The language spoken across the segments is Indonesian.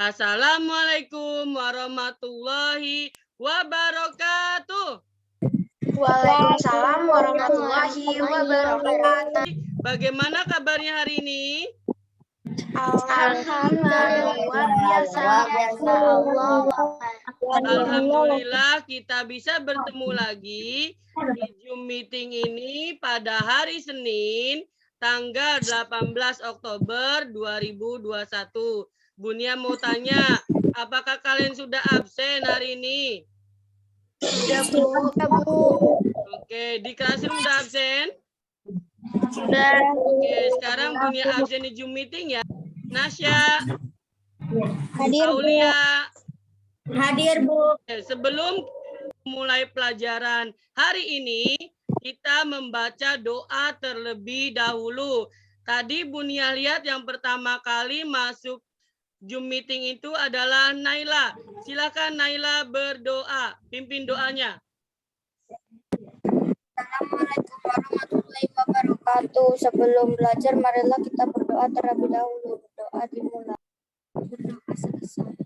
Assalamualaikum warahmatullahi wabarakatuh. Waalaikumsalam warahmatullahi wabarakatuh. Bagaimana kabarnya hari ini? Alhamdulillah luar biasa. Alhamdulillah kita bisa bertemu lagi di Zoom meeting ini pada hari Senin tanggal 18 Oktober 2021. Bunia mau tanya, apakah kalian sudah absen hari ini? Sudah, Bu. Oke, di classroom udah absen? Sudah. Oke, sekarang Bunia absen di Zoom meeting ya. Nasya, Hadir, Bu. Aulia. Hadir, Bu. Sebelum mulai pelajaran hari ini, kita membaca doa terlebih dahulu. Tadi Bunia lihat yang pertama kali masuk Zoom meeting itu adalah Naila. Silakan Naila berdoa, pimpin doanya. Assalamualaikum warahmatullahi wabarakatuh. Sebelum belajar, marilah kita berdoa terlebih dahulu. Berdoa dimulai. Berdoa selesai.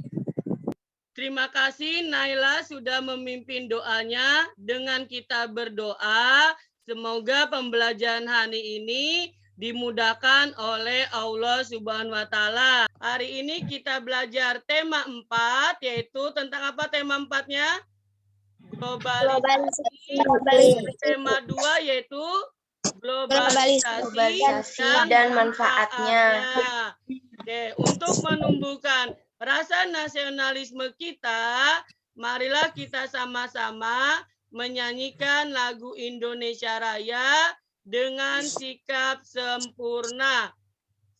Terima kasih Naila sudah memimpin doanya. Dengan kita berdoa, semoga pembelajaran hari ini dimudahkan oleh Allah Subhanahu wa Ta'ala. Hari ini kita belajar tema 4, yaitu tentang apa tema 4-nya? Globalisasi. Tema 2 yaitu globalisasi dan manfaatnya. Oke, untuk menumbuhkan rasa nasionalisme kita, marilah kita sama-sama menyanyikan lagu Indonesia Raya dengan sikap sempurna.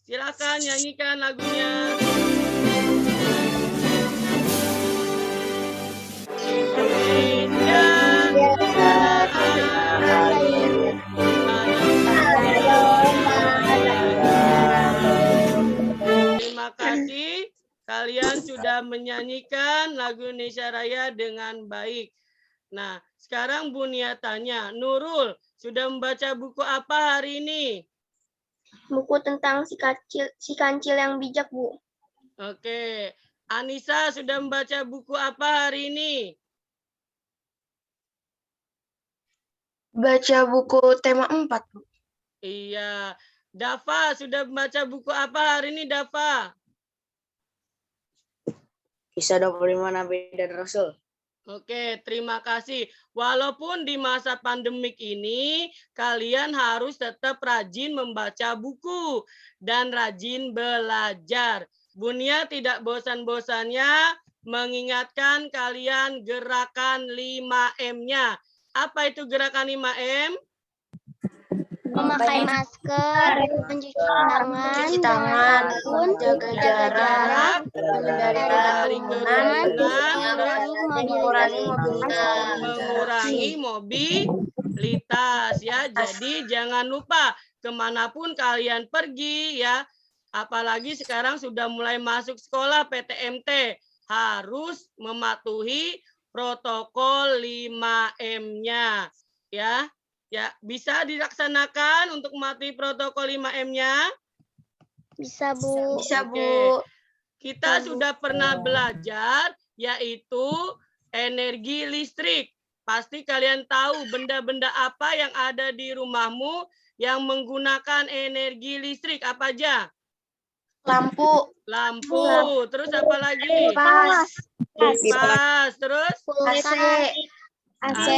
Silakan nyanyikan lagunya. Terima kasih kalian sudah menyanyikan lagu Indonesia Raya dengan baik. Nah, sekarang Bunia tanya, Nurul sudah membaca buku apa hari ini? Buku tentang si kancil yang bijak, Bu. Oke. Anissa sudah membaca buku apa hari ini? Baca buku tema 4, Bu. Iya. Dava sudah membaca buku apa hari ini, Dava? Kisah 25 Nabi dan Rasul. Oke, terima kasih. Walaupun di masa pandemik ini, kalian harus tetap rajin membaca buku dan rajin belajar. Bunia tidak bosan-bosannya mengingatkan kalian gerakan 5M-nya. Apa itu gerakan 5M? Memakai masker, mencuci tangan, menjaga jarak, menghindari kerumunan, mengurangi mobilitas ya. Jadi jangan lupa kemanapun kalian pergi ya. Apalagi sekarang sudah mulai masuk sekolah PTMT harus mematuhi protokol 5M-nya ya. Ya, bisa dilaksanakan untuk mematuhi protokol 5M-nya? Bisa, Bu. Bisa, Bu. Kita sudah pernah belajar, yaitu energi listrik. Pasti kalian tahu benda-benda apa yang ada di rumahmu yang menggunakan energi listrik. Apa aja? Lampu. Lampu. Terus apa lagi? Kipas. Terus? AC.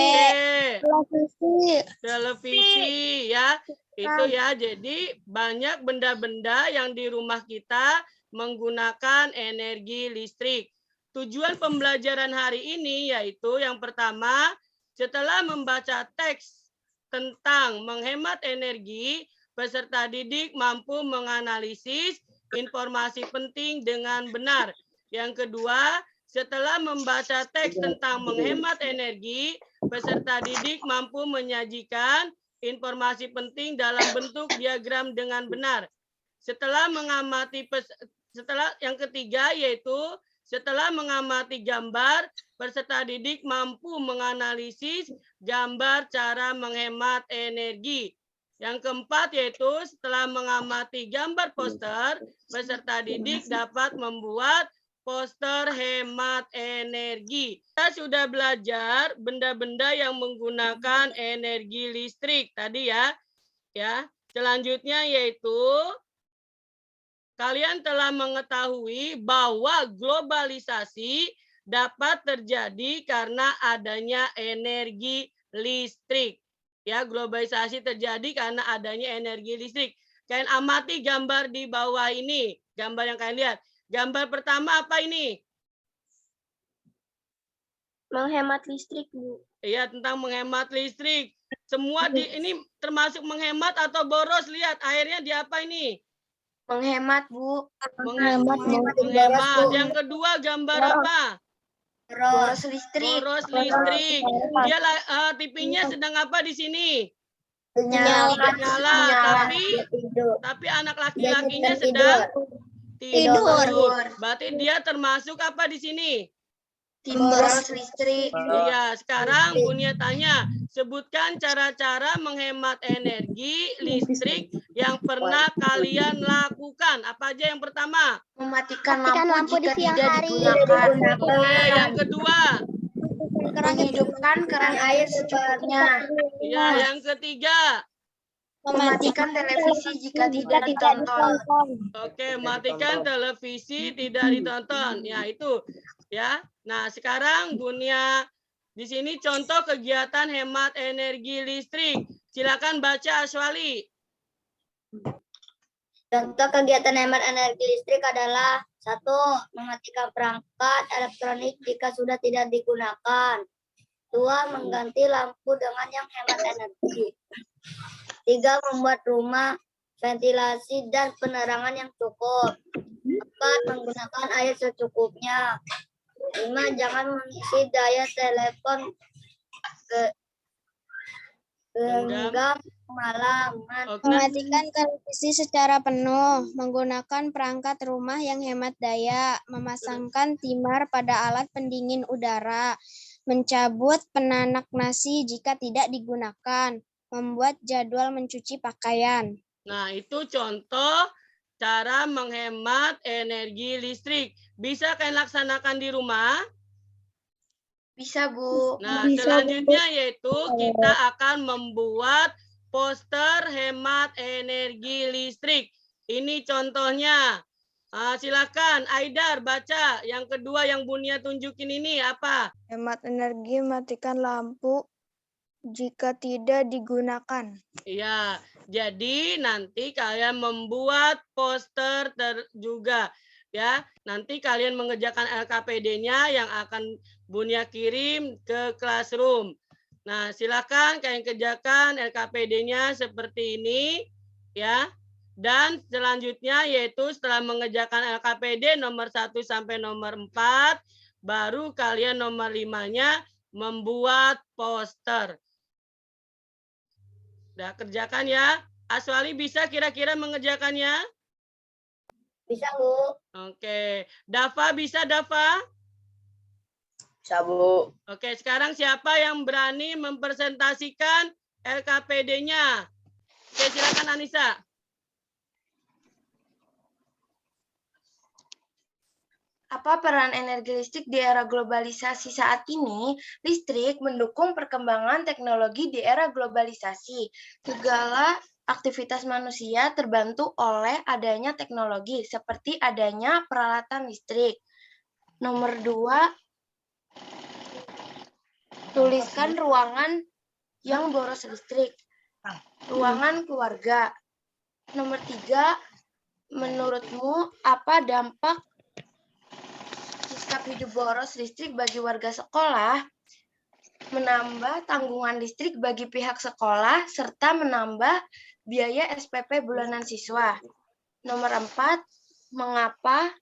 Televisi ya. Itu ya. Jadi banyak benda-benda yang di rumah kita menggunakan energi listrik. Tujuan pembelajaran hari ini yaitu yang pertama, setelah membaca teks tentang menghemat energi, peserta didik mampu menganalisis informasi penting dengan benar. Yang kedua, setelah membaca teks tentang menghemat energi, peserta didik mampu menyajikan informasi penting dalam bentuk diagram dengan benar. Yang ketiga yaitu setelah mengamati gambar, peserta didik mampu menganalisis gambar cara menghemat energi. Yang keempat yaitu setelah mengamati gambar poster, peserta didik dapat membuat poster hemat energi. Kita sudah belajar benda-benda yang menggunakan energi listrik tadi ya. Ya. Selanjutnya yaitu kalian telah mengetahui bahwa globalisasi dapat terjadi karena adanya energi listrik. Ya, globalisasi terjadi karena adanya energi listrik. Kalian amati gambar di bawah ini, gambar yang kalian lihat. Gambar pertama apa ini? Menghemat listrik, Bu. Iya, tentang menghemat listrik. Semua ini termasuk menghemat atau boros? Lihat, airnya di apa ini? Menghemat, Bu. Menghemat. Yang kedua gambar apa? Boros listrik. Boros listrik. Dia TV-nya sedang apa di sini? Nyala. Tapi anak laki-lakinya sedang tidur. Berarti dia termasuk apa di sini? Boros listrik. Iya, sekarang Bunia tanya, sebutkan cara-cara menghemat energi listrik yang pernah kalian lakukan. Apa aja yang pertama? Mematikan lampu jika tidak digunakan. Oke, yang kedua? Menghidupkan keran air secukupnya. Iya, yang ketiga? Mematikan televisi jika tidak ditonton. Oke, matikan televisi tidak ditonton. Ya, itu ya. Nah, sekarang Bunia di sini contoh kegiatan hemat energi listrik. Silakan baca Aswali. Contoh kegiatan hemat energi listrik adalah 1. Mematikan perangkat elektronik jika sudah tidak digunakan. 2. Mengganti lampu dengan yang hemat energi. 3. Membuat rumah ventilasi dan penerangan yang cukup. 4. Menggunakan air secukupnya. 5. Jangan mengisi daya telepon genggam malam. Mematikan televisi secara penuh, menggunakan perangkat rumah yang hemat daya, memasangkan timer pada alat pendingin udara, mencabut penanak nasi jika tidak digunakan, membuat jadwal mencuci pakaian. Nah, itu contoh cara menghemat energi listrik. Bisa kalian laksanakan di rumah? Bisa, Bu. Nah, selanjutnya yaitu kita akan membuat poster hemat energi listrik. Ini contohnya. Silakan Aidar baca. Yang kedua yang Bunia tunjukin ini apa? Hemat energi, matikan lampu jika tidak digunakan. Iya, jadi nanti kalian membuat poster juga ya. Nanti kalian mengerjakan LKPD-nya yang akan Bunia kirim ke classroom. Nah, silakan kalian kerjakan LKPD-nya seperti ini ya. Dan selanjutnya yaitu setelah mengerjakan LKPD nomor 1 sampai nomor 4, baru kalian nomor 5-nya membuat poster. Udah kerjakan ya. Aswali bisa kira-kira mengerjakannya? Bisa, Bu. Oke. Dava bisa, Dava? Bisa, Bu. Oke, sekarang siapa yang berani mempresentasikan LKPD-nya? Oke, silakan Anissa. Apa peran energi listrik di era globalisasi saat ini? Listrik mendukung perkembangan teknologi di era globalisasi. Segala aktivitas manusia terbantu oleh adanya teknologi, seperti adanya peralatan listrik. Nomor 2, tuliskan ruangan yang boros listrik. Ruangan keluarga. Nomor 3, menurutmu apa dampak sikap hidup boros listrik bagi warga sekolah? Menambah tanggungan listrik bagi pihak sekolah, serta menambah biaya SPP bulanan siswa. Nomor 4, mengapa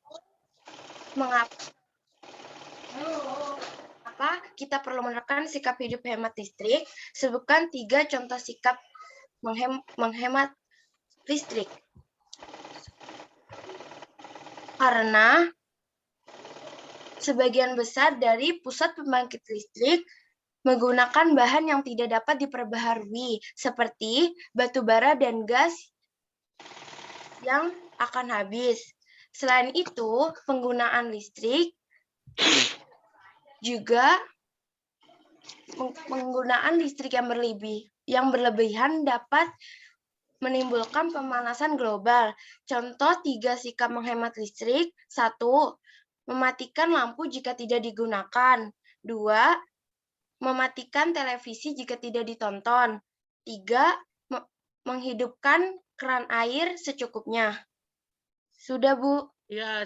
kita perlu menekan sikap hidup hemat listrik? Sebutkan 3 contoh sikap menghemat listrik. Karena sebagian besar dari pusat pembangkit listrik menggunakan bahan yang tidak dapat diperbaharui, seperti batu bara dan gas yang akan habis. Selain itu, penggunaan listrik juga penggunaan listrik yang berlebihan dapat menimbulkan pemanasan global. Contoh 3 sikap menghemat listrik. 1. Mematikan lampu jika tidak digunakan. 2. Mematikan televisi jika tidak ditonton. 3. Menghidupkan keran air secukupnya. Sudah, Bu. Ya,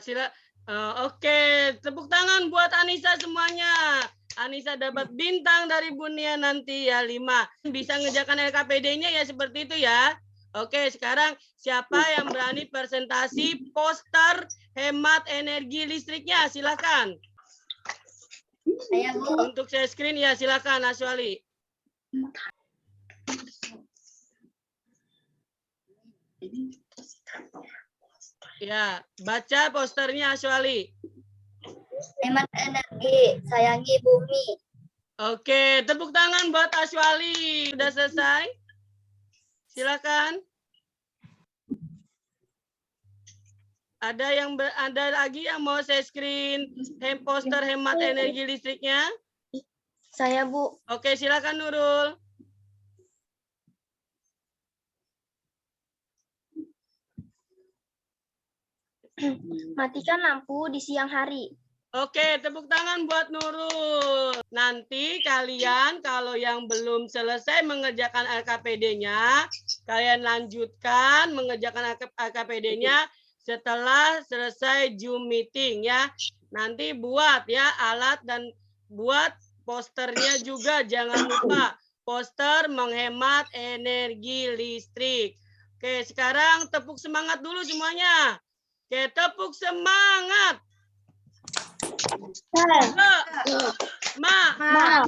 oke, tepuk tangan buat Anissa semuanya. Anissa dapat bintang dari Bunia nanti ya 5. Bisa ngerjakan LKPD-nya ya seperti itu ya. Oke, sekarang siapa yang berani presentasi poster hemat energi listriknya? Silakan. Saya, Bu. Untuk share screen ya silakan Aswali. Ya, baca posternya Aswali. Hemat energi, sayangi bumi. Oke, tepuk tangan buat Aswali. Sudah selesai? Silakan. Ada lagi yang mau share screen poster hemat energi listriknya? Saya, Bu. Oke, silakan Nurul. Matikan lampu di siang hari. Oke, tepuk tangan buat Nurul. Nanti kalian kalau yang belum selesai mengerjakan LKPD-nya, kalian lanjutkan mengerjakan LKPD-nya setelah selesai Zoom meeting ya. Nanti buat ya alat dan buat posternya juga, jangan lupa poster menghemat energi listrik. Oke, sekarang tepuk semangat dulu semuanya. Oke, tepuk semangat. Semangat.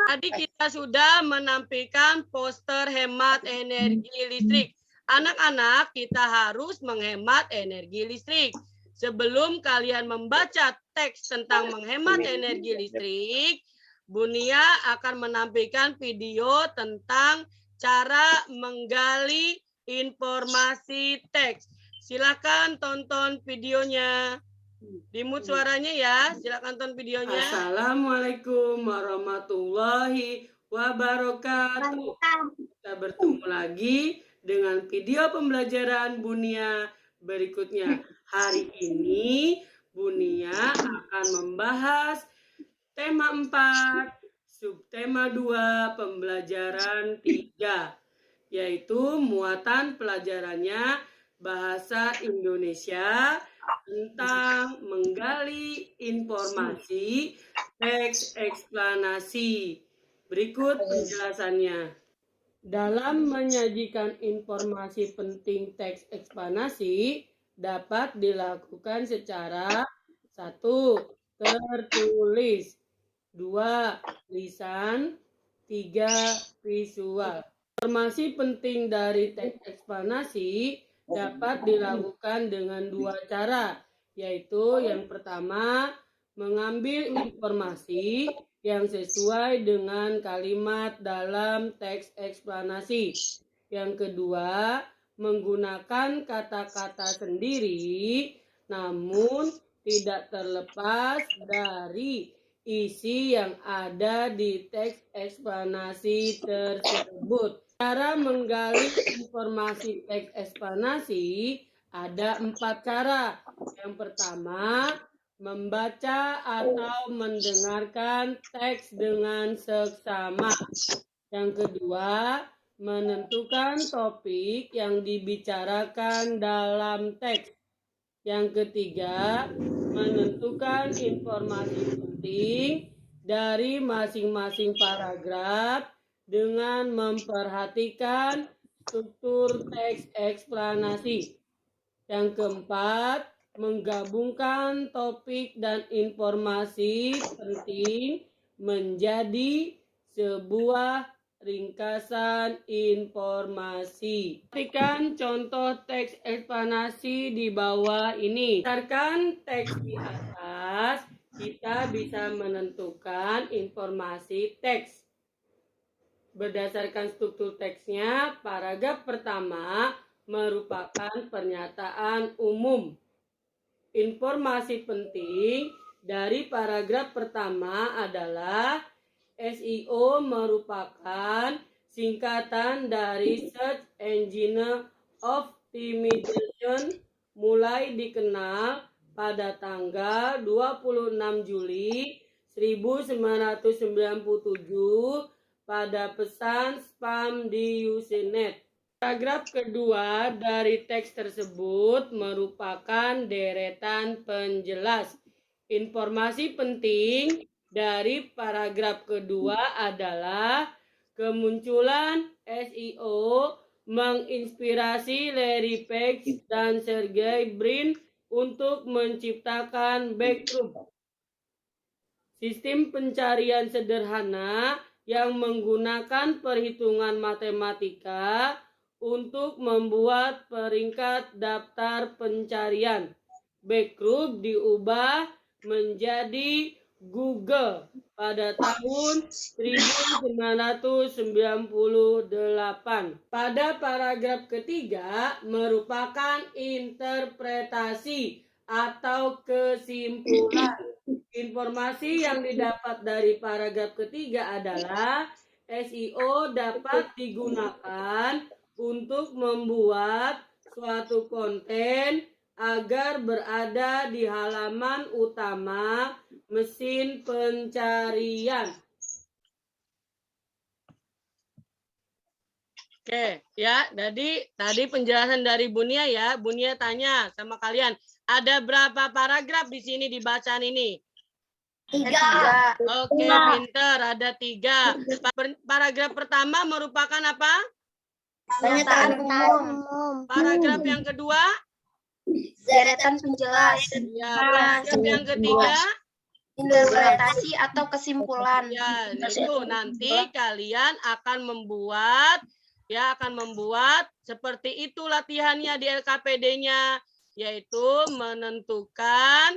Tadi kita sudah menampilkan poster hemat energi listrik. Anak-anak, kita harus menghemat energi listrik. Sebelum kalian membaca teks tentang menghemat energi listrik, Bunia akan menampilkan video tentang cara menggali informasi teks. Silakan tonton videonya. Dimut suaranya ya. Silakan tonton videonya. Assalamualaikum warahmatullahi wabarakatuh. Kita bertemu lagi dengan video pembelajaran Bunia berikutnya. Hari ini Bunia akan membahas tema 4, subtema 2, pembelajaran 3. Yaitu muatan pelajarannya bahasa Indonesia tentang menggali informasi teks eksplanasi. Berikut penjelasannya. Dalam menyajikan informasi penting teks eksplanasi dapat dilakukan secara 1. Tertulis, 2. Lisan, 3. Visual. Informasi penting dari teks eksplanasi dapat dilakukan dengan 2 cara, yaitu yang pertama, mengambil informasi yang sesuai dengan kalimat dalam teks eksplanasi. Yang kedua, menggunakan kata-kata sendiri, namun tidak terlepas dari isi yang ada di teks eksplanasi tersebut. Cara menggali informasi teks eksplanasi ada 4 cara. Yang pertama, membaca atau mendengarkan teks dengan seksama. Yang kedua, menentukan topik yang dibicarakan dalam teks. Yang ketiga, menentukan informasi penting dari masing-masing paragraf dengan memperhatikan struktur teks eksplanasi. Yang keempat, menggabungkan topik dan informasi penting menjadi sebuah ringkasan informasi. Perhatikan contoh teks eksplanasi di bawah ini. Berdasarkan teks di atas, kita bisa menentukan informasi teks. Berdasarkan struktur teksnya, paragraf pertama merupakan pernyataan umum. Informasi penting dari paragraf pertama adalah SEO merupakan singkatan dari Search Engine Optimization, mulai dikenal pada tanggal 26 Juli 1997 pada pesan spam di Usenet. Paragraf kedua dari teks tersebut merupakan deretan penjelas. Informasi penting dari paragraf kedua adalah kemunculan SEO menginspirasi Larry Page dan Sergey Brin untuk menciptakan Backrub, sistem pencarian sederhana yang menggunakan perhitungan matematika untuk membuat peringkat daftar pencarian. Backrub diubah menjadi Google pada tahun 1998. Pada paragraf ketiga merupakan interpretasi atau kesimpulan. Informasi yang didapat dari paragraf ketiga adalah SEO dapat digunakan untuk membuat suatu konten agar berada di halaman utama mesin pencarian. Oke, ya. Jadi tadi penjelasan dari Bunia ya. Bunia tanya sama kalian, ada berapa paragraf di sini di bacaan ini? 3. Oke, pinter. Ada 3. Paragraf pertama merupakan apa? Pernyataan umum. Paragraf yang kedua? Deretan penjelas, Ya, paragraf yang ketiga? interpretasi atau kesimpulan. Ya, itu nanti kalian akan membuat seperti itu latihannya di LKPD-nya, yaitu menentukan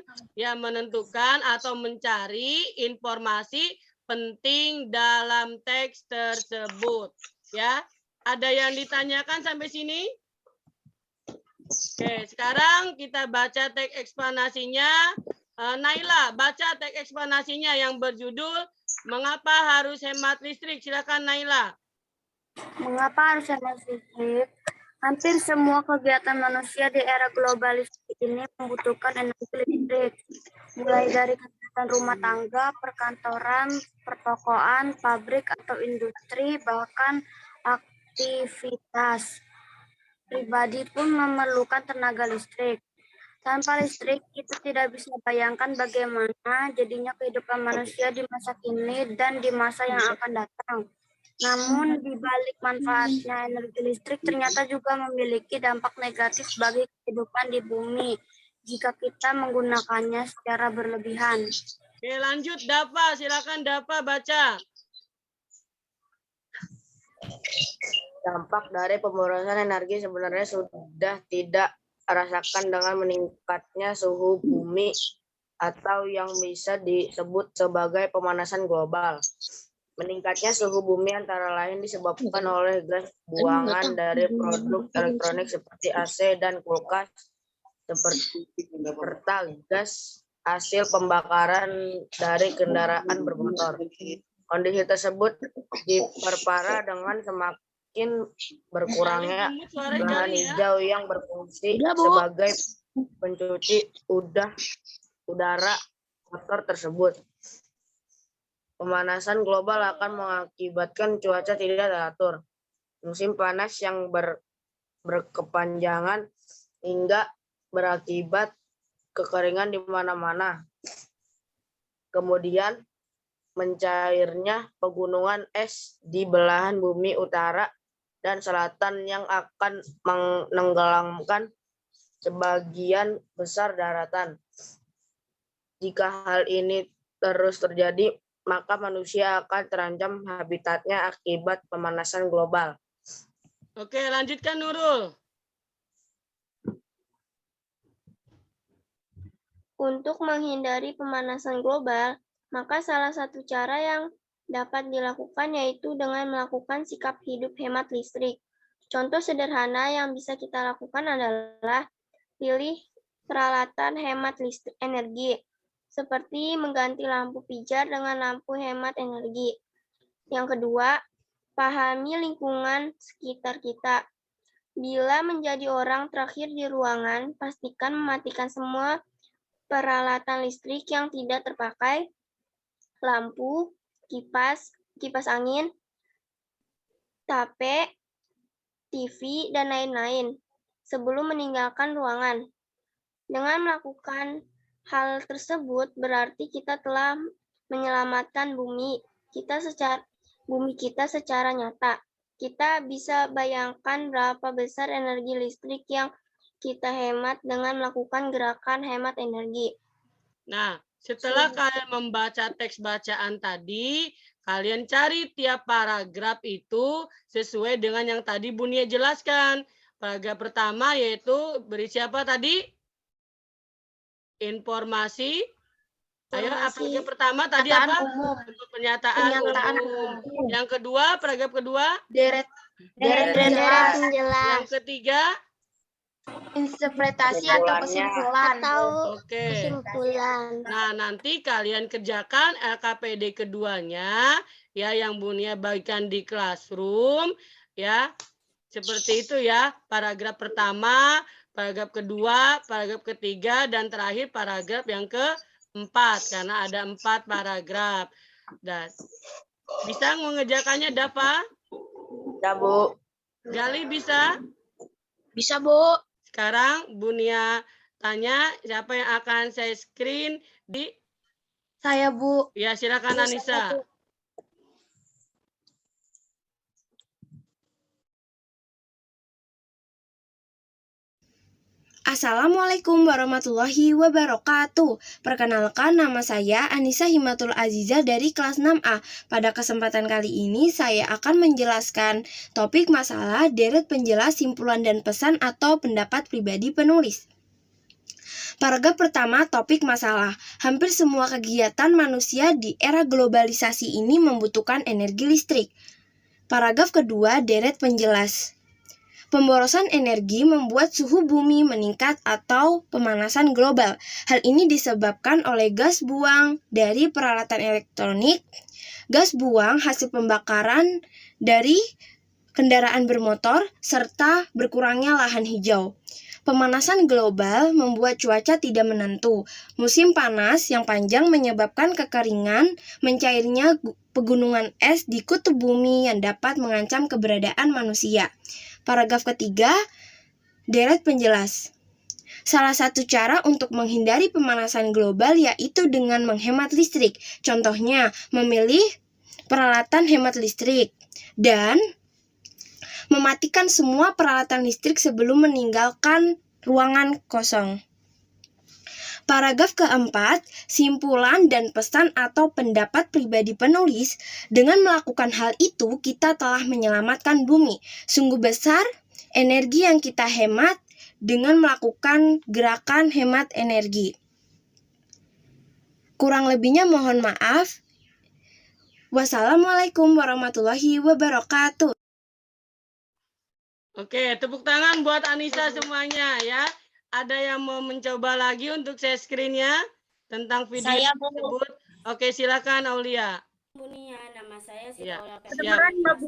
atau mencari informasi penting dalam teks tersebut. Ya, ada yang ditanyakan sampai sini? Oke, sekarang kita baca teks eksplanasinya. Naila, baca teks eksplanasinya yang berjudul Mengapa Harus Hemat Listrik. Silakan Naila. Mengapa harus hemat listrik? Hampir semua kegiatan manusia di era globalisasi ini membutuhkan energi listrik. Mulai dari kegiatan rumah tangga, perkantoran, pertokoan, pabrik atau industri, bahkan aktivitas pribadi pun memerlukan tenaga listrik. Tanpa listrik, kita tidak bisa bayangkan bagaimana jadinya kehidupan manusia di masa kini dan di masa yang akan datang. Namun, di balik manfaatnya energi listrik ternyata juga memiliki dampak negatif bagi kehidupan di bumi jika kita menggunakannya secara berlebihan. Oke, lanjut Dava. Silakan Dava baca. Dampak dari pemborosan energi sebenarnya sudah tidak rasakan dengan meningkatnya suhu bumi atau yang bisa disebut sebagai pemanasan global. Meningkatnya suhu bumi antara lain disebabkan oleh gas buangan dari produk elektronik seperti AC dan kulkas, serta gas hasil pembakaran dari kendaraan bermotor. Kondisi tersebut diperparah dengan semakin berkurangnya lahan hijau yang berfungsi sebagai pencuci udara kotor tersebut. Pemanasan global akan mengakibatkan cuaca tidak teratur, musim panas yang berkepanjangan hingga berakibat kekeringan di mana-mana. Kemudian mencairnya pegunungan es di belahan bumi utara dan selatan yang akan menenggelamkan sebagian besar daratan. Jika hal ini terus terjadi, maka manusia akan terancam habitatnya akibat pemanasan global. Oke, lanjutkan Nurul. Untuk menghindari pemanasan global, maka salah satu cara yang dapat dilakukan yaitu dengan melakukan sikap hidup hemat listrik. Contoh sederhana yang bisa kita lakukan adalah pilih peralatan hemat energi, seperti mengganti lampu pijar dengan lampu hemat energi. Yang kedua, pahami lingkungan sekitar kita. Bila menjadi orang terakhir di ruangan, pastikan mematikan semua peralatan listrik yang tidak terpakai, lampu, kipas angin, tape, TV, dan lain-lain sebelum meninggalkan ruangan. Dengan melakukan hal tersebut berarti kita telah menyelamatkan bumi kita secara nyata. Kita bisa bayangkan berapa besar energi listrik yang kita hemat dengan melakukan gerakan hemat energi. Nah, setelah kalian membaca teks bacaan tadi, kalian cari tiap paragraf itu sesuai dengan yang tadi Bu Nia jelaskan. Paragraf pertama yaitu berisi apa tadi? Informasi. Ayo, paragraf pertama tadi apa? Pernyataan umum. Yang kedua, paragraf kedua? Deret penjelas. Yang ketiga? Interpretasi atau kesimpulan. Oke. Kesimpulan. Nah, nanti kalian kerjakan LKPD keduanya, ya, yang Bu Nia bagikan di classroom, ya. Seperti itu ya, paragraf pertama, paragraf kedua, paragraf ketiga, dan terakhir paragraf yang keempat, karena ada 4 paragraf. Dan bisa mengerjakannya, Dava? Ya, Bu. Gali bisa? Bisa, Bu. Sekarang Bu Nia tanya siapa yang akan saya screen di... Saya, Bu. Ya, silakan Anissa. Assalamualaikum warahmatullahi wabarakatuh. Perkenalkan, nama saya Anissa Himatul Aziza dari kelas 6A. Pada kesempatan kali ini saya akan menjelaskan topik masalah deret penjelas simpulan dan pesan atau pendapat pribadi penulis. Paragraf pertama, topik masalah. Hampir semua kegiatan manusia di era globalisasi ini membutuhkan energi listrik. Paragraf kedua, deret penjelas. Pemborosan energi membuat suhu bumi meningkat atau pemanasan global. Hal ini disebabkan oleh gas buang dari peralatan elektronik, gas buang hasil pembakaran dari kendaraan bermotor, serta berkurangnya lahan hijau. Pemanasan global membuat cuaca tidak menentu. Musim panas yang panjang menyebabkan kekeringan, mencairnya pegunungan es di kutub bumi yang dapat mengancam keberadaan manusia. Paragraf ketiga, deret penjelas. Salah satu cara untuk menghindari pemanasan global yaitu dengan menghemat listrik. Contohnya, memilih peralatan hemat listrik dan mematikan semua peralatan listrik sebelum meninggalkan ruangan kosong. Paragraf keempat, simpulan dan pesan atau pendapat pribadi penulis. Dengan melakukan hal itu, kita telah menyelamatkan bumi. Sungguh besar energi yang kita hemat dengan melakukan gerakan hemat energi. Kurang lebihnya mohon maaf. Wassalamualaikum warahmatullahi wabarakatuh. Oke, tepuk tangan buat Anissa semuanya ya. Ada yang mau mencoba lagi untuk share screen-nya tentang video tersebut? Oke, silakan Aulia. Bu Nia, nama saya Ya, Sita Aulia siap.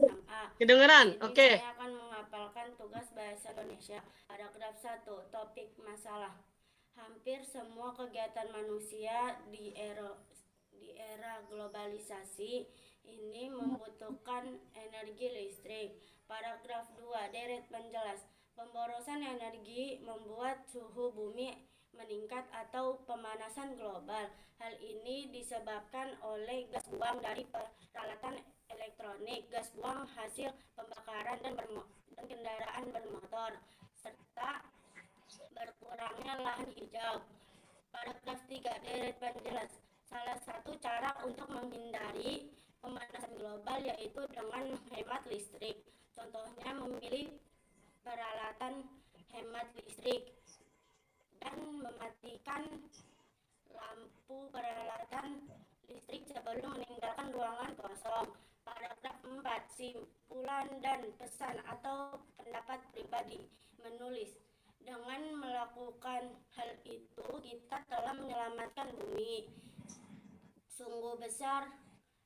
Kedengeran? Oke. Saya akan menghafalkan tugas bahasa Indonesia. Paragraf 1, topik masalah. Hampir semua kegiatan manusia di era globalisasi ini membutuhkan energi listrik. Paragraf 2, deret penjelas. Pemborosan energi membuat suhu bumi meningkat atau pemanasan global. Hal ini disebabkan oleh gas buang dari peralatan elektronik, gas buang hasil pembakaran dan kendaraan bermotor, serta berkurangnya lahan hijau. Paragraf 3, deret penjelas. Salah satu cara untuk menghindari pemanasan global yaitu dengan hemat listrik. Contohnya memilih peralatan hemat listrik dan mematikan lampu peralatan listrik sebelum meninggalkan ruangan kosong. Paragraf 4. Simpulan dan pesan atau pendapat pribadi. Menulis. Dengan melakukan hal itu, kita telah menyelamatkan bumi. Sungguh besar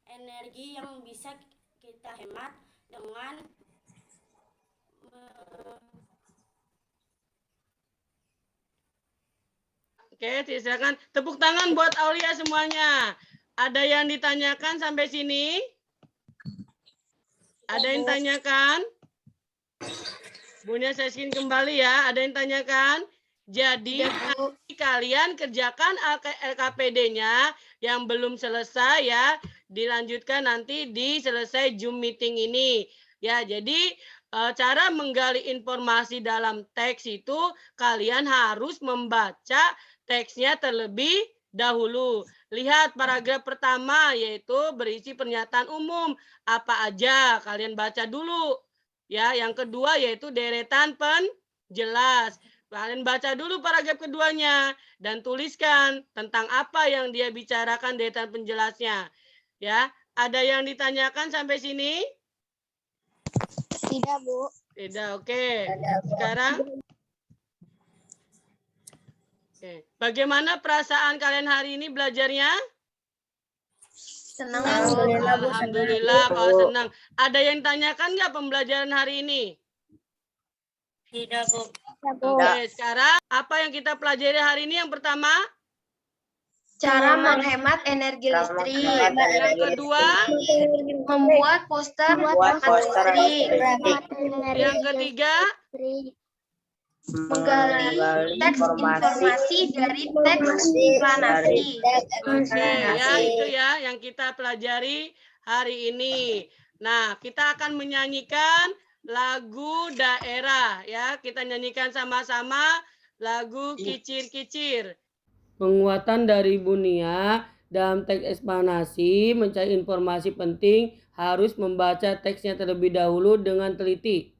energi yang bisa kita hemat dengan Oke, silakan tepuk tangan buat Aulia semuanya. Ada yang ditanyakan sampai sini? Ada yang tanyakan? Bunya saya skin kembali ya. Ada yang tanyakan? Jadi nanti kalian kerjakan LKPD-nya yang belum selesai ya. Dilanjutkan nanti di selesai Zoom meeting ini. Ya, jadi cara menggali informasi dalam teks itu kalian harus membaca teksnya terlebih dahulu. Lihat paragraf pertama yaitu berisi pernyataan umum. Apa aja kalian baca dulu. Ya, yang kedua yaitu deretan penjelas. Kalian baca dulu paragraf keduanya dan tuliskan tentang apa yang dia bicarakan deretan penjelasnya. Ya, ada yang ditanyakan sampai sini? Tidak, Bu. Tidak, oke. Sekarang oke. Bagaimana perasaan kalian hari ini belajarnya? Senang. Alhamdulillah, Bu. Alhamdulillah kalau senang. Ada yang tanyakan nggak pembelajaran hari ini? tidak, Bu. Oke, sekarang apa yang kita pelajari hari ini yang pertama? Cara menghemat energi listrik. Yang kedua? Membuat poster listrik. Yang ketiga? Menggali teks informasi dari teks eksplanasi. Oke, ya itu ya yang kita pelajari hari ini. Nah, kita akan menyanyikan lagu daerah ya. Kita nyanyikan sama-sama lagu Kicir-Kicir. Penguatan dari Bunia dalam teks eksplanasi mencari informasi penting harus membaca teksnya terlebih dahulu dengan teliti.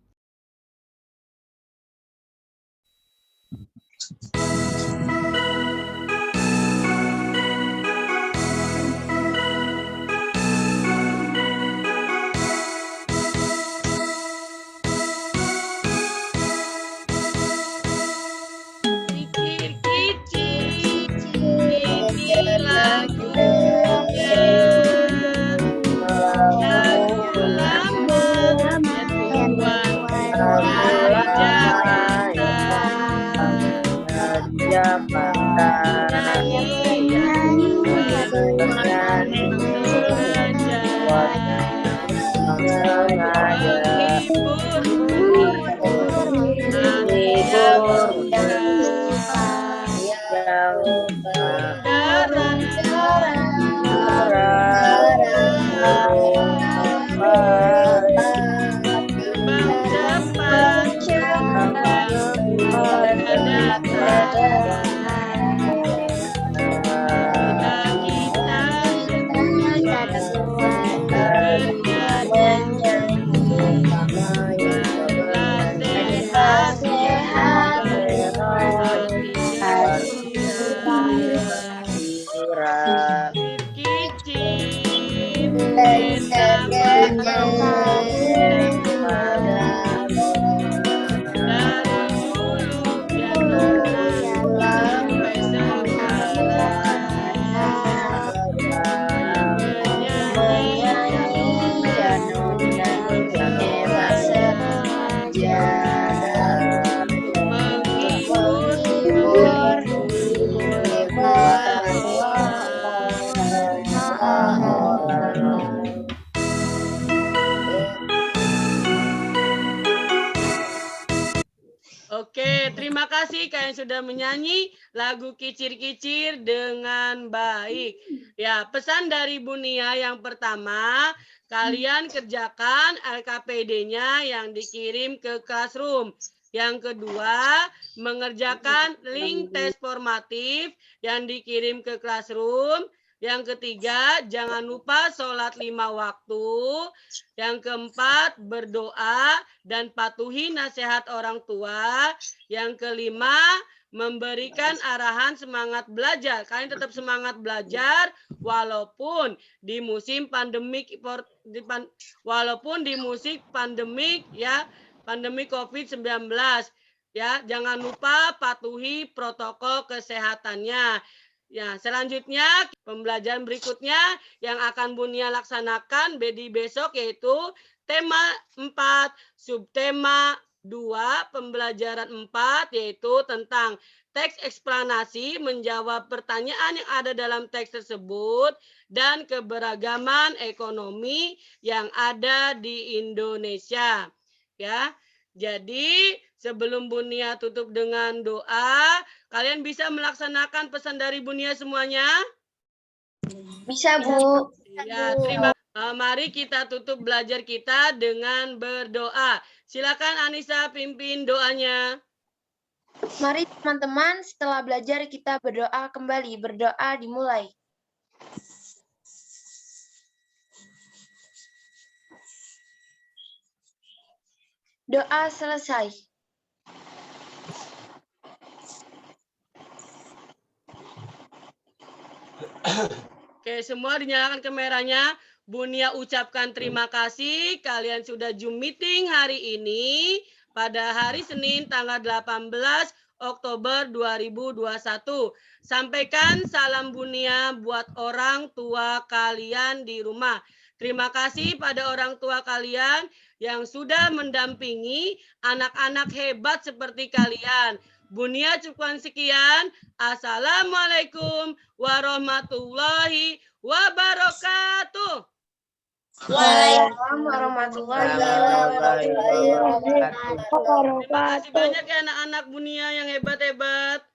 Oke, terima kasih kalian sudah menyanyi lagu Kicir-Kicir dengan baik. Ya, pesan dari Bunia yang pertama, kalian kerjakan LKPD-nya yang dikirim ke Classroom. Yang kedua, mengerjakan link tes formatif yang dikirim ke Classroom. Yang ketiga, jangan lupa sholat 5 waktu. Yang keempat, berdoa dan patuhi nasihat orang tua. Yang kelima, memberikan arahan semangat belajar. Kalian tetap semangat belajar walaupun di musim pandemik ya, pandemi COVID-19 ya. Jangan lupa patuhi protokol kesehatannya. Ya, selanjutnya pembelajaran berikutnya yang akan Bunia laksanakan di besok yaitu tema 4, subtema 2, pembelajaran 4 yaitu tentang teks eksplanasi, menjawab pertanyaan yang ada dalam teks tersebut dan keberagaman ekonomi yang ada di Indonesia. Ya. Jadi, sebelum Bunia tutup dengan doa, kalian bisa melaksanakan pesan dari Bunia semuanya? Bisa, Bu. Ya, terima kasih. Mari kita tutup belajar kita dengan berdoa. Silakan Anissa pimpin doanya. Mari teman-teman setelah belajar kita berdoa kembali. Berdoa dimulai. Doa selesai. Oke, semua dinyalakan kameranya. Bunia ucapkan terima kasih. Kalian sudah Zoom meeting hari ini pada hari Senin tanggal 18 Oktober 2021. Sampaikan salam Bunia buat orang tua kalian di rumah. Terima kasih pada orang tua kalian yang sudah mendampingi anak-anak hebat seperti kalian. Bunia cukupkan sekian. Assalamualaikum warahmatullahi wabarakatuh. Waalaikumsalam warahmatullahi wabarakatuh. Terima kasih banyak ya anak-anak Bunia yang hebat-hebat.